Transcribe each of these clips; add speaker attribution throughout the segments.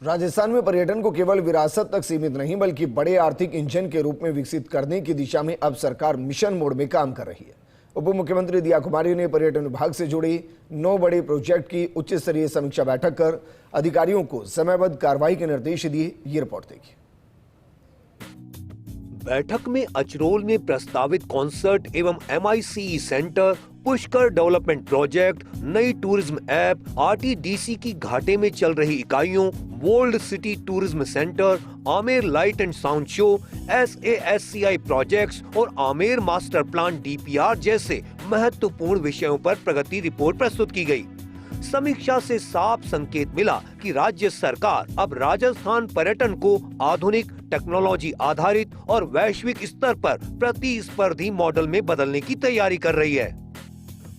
Speaker 1: राजस्थान में पर्यटन को केवल विरासत तक सीमित नहीं बल्कि बड़े आर्थिक इंजन के रूप में विकसित करने की दिशा में अब सरकार मिशन मोड में काम कर रही है। उप मुख्यमंत्री दिया कुमारी ने पर्यटन विभाग से जुड़ी 9 बड़े प्रोजेक्ट की उच्च स्तरीय समीक्षा बैठक कर अधिकारियों को समयबद्ध कार्रवाई के निर्देश दिए। ये रिपोर्ट देखिए।
Speaker 2: बैठक में अचरोल में प्रस्तावित कॉन्सर्ट एवं MICE centre, Pushkar development project, नई टूरिज्म ऐप, RTDC की घाटे में चल रही इकाइयों, world city tourism centre, Amer light and sound show, SASCI projects और आमेर मास्टर प्लान DPR जैसे महत्वपूर्ण विषयों पर प्रगति रिपोर्ट प्रस्तुत की गई। समीक्षा से साफ संकेत मिला कि राज्य सरकार अब राजस्थान पर्यटन को आधुनिक, टेक्नोलॉजी आधारित और वैश्विक स्तर पर प्रतिस्पर्धी मॉडल में बदलने की तैयारी कर रही है।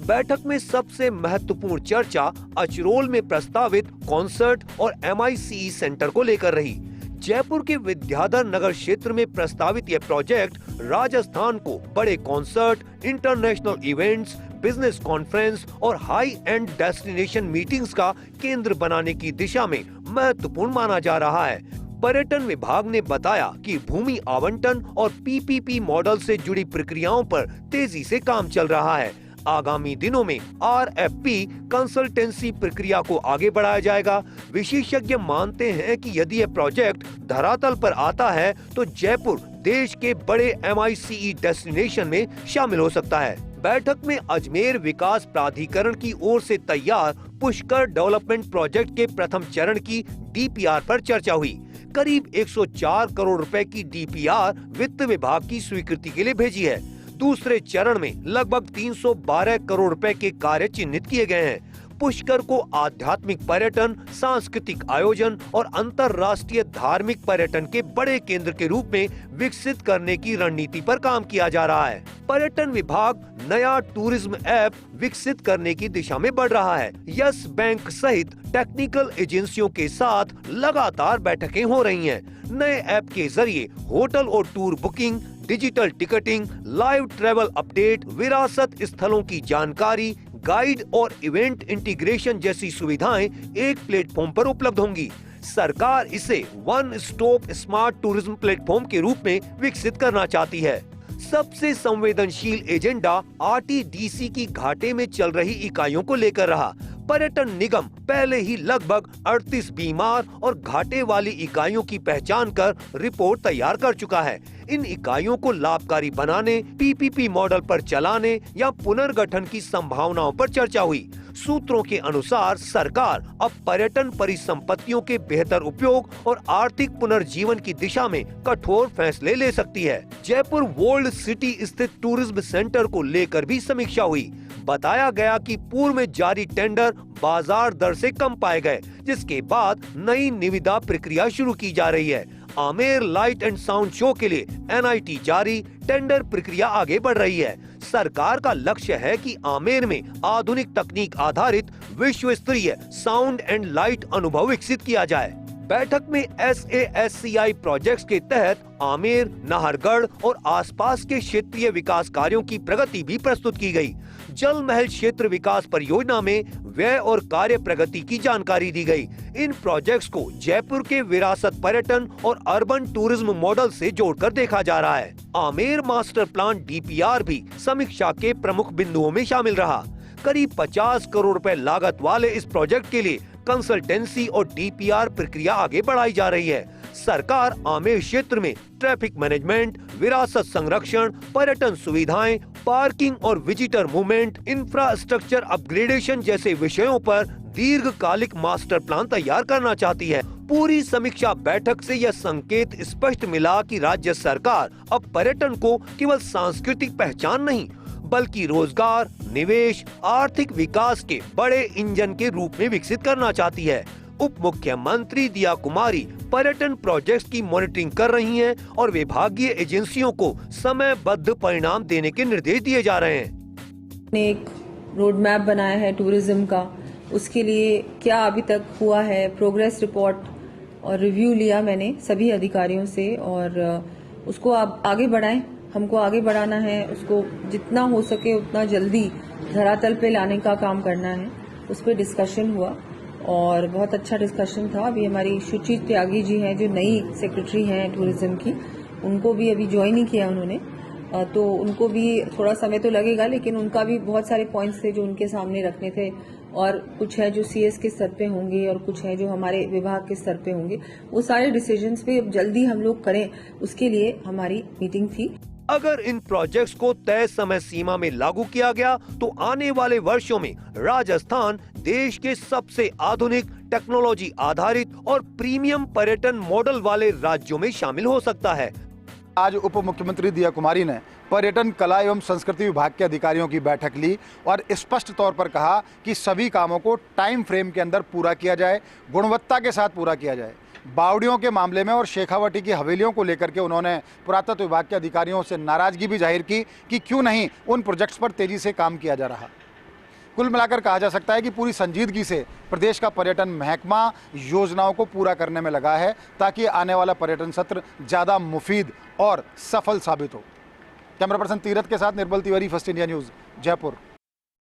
Speaker 2: बैठक में सबसे महत्वपूर्ण चर्चा अचरोल में प्रस्तावित कॉन्सर्ट और MICE सेंटर को लेकर रही। जयपुर के विद्याधर नगर क्षेत्र में प्रस्तावित यह प्रोजेक्ट राजस्थान को बड़े concert, international events, business conference और हाई एंड डेस्टिनेशन मीटिंग्स का केंद्र बनाने की दिशा में महत्वपूर्ण माना जा रहा है। पर्यटन विभाग ने बताया कि भूमि आवंटन और PPP मॉडल से जुड़ी प्रक्रियाओं पर तेजी से काम चल रहा है। आगामी दिनों में RFP कंसल्टेंसी प्रक्रिया को आगे बढ़ाया जाएगा। विशेषज्ञ मानते हैं कि यदि यह प्रोजेक्ट धरातल पर आता है तो जयपुर देश के बड़े MICE डेस्टिनेशन में शामिल हो सकता है। बैठक में अजमेर विकास प्राधिकरण की ओर से तैयार पुष्कर डेवलपमेंट प्रोजेक्ट के प्रथम चरण की DPR पर चर्चा हुई। करीब 104 करोड़ रुपए की DPR वित्त विभाग की स्वीकृति के लिए भेजी है। दूसरे चरण में लगभग 312 करोड़ रुपए के कार्य चिन्हित किए गए हैं। पुष्कर को आध्यात्मिक पर्यटन, सांस्कृतिक आयोजन और अंतर्राष्ट्रीय धार्मिक पर्यटन के बड़े केंद्र के रूप में विकसित करने की रणनीति पर काम किया जा रहा है। पर्यटन विभाग नया टूरिज्म ऐप विकसित करने की दिशा में बढ़ रहा है। यस बैंक सहित टेक्निकल एजेंसियों के साथ लगातार बैठकें हो रही हैं। नए ऐप के जरिए होटल और tour booking, digital ticketing, live travel update, विरासत स्थलों की जानकारी, गाइड और इवेंट इंटीग्रेशन जैसी सुविधाएं एक प्लेटफॉर्म पर उपलब्ध होंगी। सरकार इसे one stop smart tourism platform के रूप में विकसित करना चाहती है। सबसे संवेदनशील एजेंडा RTDC की घाटे में चल रही इकाइयों को लेकर रहा। पर्यटन निगम पहले ही लगभग 38 बीमार और घाटे वाली इकाइयों की पहचान कर रिपोर्ट तैयार कर चुका है। इन इकाइयों को लाभकारी बनाने, PPP मॉडल पर चलाने या पुनर्गठन की संभावनाओं पर चर्चा हुई। सूत्रों के अनुसार सरकार अब पर्यटन परिसंपत्तियों के बेहतर उपयोग और आर्थिक पुनर्जीवन की दिशा में कठोर फैसले ले सकती है। जयपुर वर्ल्ड सिटी स्थित टूरिज्म सेंटर को लेकर भी समीक्षा हुई। बताया गया कि पूर्व में जारी टेंडर बाजार दर से कम पाए गए, जिसके बाद नई निविदा प्रक्रिया शुरू की जा रही है। Amer light and sound show के लिए NIT जारी, टेंडर प्रक्रिया आगे बढ़ रही है। सरकार का लक्ष्य है कि आमेर में आधुनिक तकनीक आधारित विश्व स्तरीय साउंड एंड लाइट अनुभव विकसित किया जाए। बैठक में SASCI प्रोजेक्ट्स के तहत आमेर, नाहरगढ़ और आसपास के क्षेत्रीय विकास कार्यों की प्रगति भी प्रस्तुत की गई। जल महल क्षेत्र विकास परियोजना में व्यय और कार्य प्रगति की जानकारी दी गई। इन प्रोजेक्ट्स को जयपुर के विरासत पर्यटन और अर्बन टूरिज्म मॉडल से जोड़कर देखा जा रहा है। आमेर मास्टर प्लान DPR भी समीक्षा के प्रमुख बिंदुओं में शामिल रहा। करीब 50 करोड़ रुपए लागत वाले इस प्रोजेक्ट के लिए कंसल्टेंसी और DPR प्रक्रिया आगे बढ़ाई जा रही है। सरकार आमेर क्षेत्र में ट्रैफिक मैनेजमेंट, विरासत संरक्षण, पर्यटन सुविधाएं, पार्किंग और विजिटर मूवमेंट, इंफ्रास्ट्रक्चर अपग्रेडेशन जैसे विषयों पर दीर्घकालिक मास्टर प्लान तैयार करना चाहती है। पूरी समीक्षा बैठक से यह संकेत स्पष्ट मिला कि राज्य सरकार अब पर्यटन को केवल सांस्कृतिक पहचान नहीं बल्कि रोजगार, निवेश, आर्थिक विकास के बड़े इंजन के रूप में विकसित करना चाहती है। उप मुख्यमंत्री दिया कुमारी पर्यटन प्रोजेक्ट्स की मॉनिटरिंग कर रही हैं और विभागीय एजेंसियों को समयबद्ध परिणाम देने के निर्देश दिए जा रहे हैं।
Speaker 3: एक रोड मैप बनाया है टूरिज्म का, उसके लिए क्या अभी तक हुआ है, प्रोग्रेस रिपोर्ट और रिव्यू लिया मैंने सभी अधिकारियों से और उसको आप आगे बढ़ाएं। हमको आगे बढ़ाना है, उसको जितना हो सके उतना जल्दी धरातल पे लाने का काम करना है। उस पर डिस्कशन हुआ और बहुत अच्छा डिस्कशन था। अभी हमारी शुचि त्यागी जी हैं जो नई सेक्रेटरी हैं टूरिज्म की, उनको भी अभी ज्वाइन ही किया उन्होंने, तो उनको भी थोड़ा समय तो लगेगा, लेकिन उनका भी बहुत सारे पॉइंट्स थे जो उनके सामने रखने थे, और कुछ है जो सीएस के स्तर पे होंगे और कुछ है जो हमारे विभाग के स्तर पे होंगे। वो सारे डिसीजंस पे जल्दी हम लोग करें, उसके लिए हमारी मीटिंग थी।
Speaker 2: अगर इन प्रोजेक्ट्स को तय समय सीमा में लागू किया गया तो आने वाले वर्षों में राजस्थान देश के सबसे आधुनिक टेक्नोलॉजी आधारित और प्रीमियम पर्यटन मॉडल वाले राज्यों में शामिल हो सकता है।
Speaker 4: आज उप मुख्यमंत्री दिया कुमारी ने पर्यटन, कला एवं संस्कृति विभाग के अधिकारियों की बैठक ली और स्पष्ट तौर पर कहा कि सभी कामों को टाइम फ्रेम के अंदर पूरा किया जाए, गुणवत्ता के साथ पूरा किया जाए। बावड़ियों के मामले में और शेखावटी की हवेलियों को लेकर के उन्होंने पुरातत्व विभाग के अधिकारियों से नाराजगी भी जाहिर की कि क्यों नहीं उन प्रोजेक्ट्स पर तेजी से काम किया जा रहा। कुल मिलाकर कहा जा सकता है कि पूरी संजीदगी से प्रदेश का पर्यटन महकमा योजनाओं को पूरा करने में लगा है ताकि आने वाला पर्यटन सत्र ज़्यादा मुफीद और सफल साबित हो। कैमरा पर्सन तीरथ के साथ Nirmal Tiwari, first India news, Jaipur.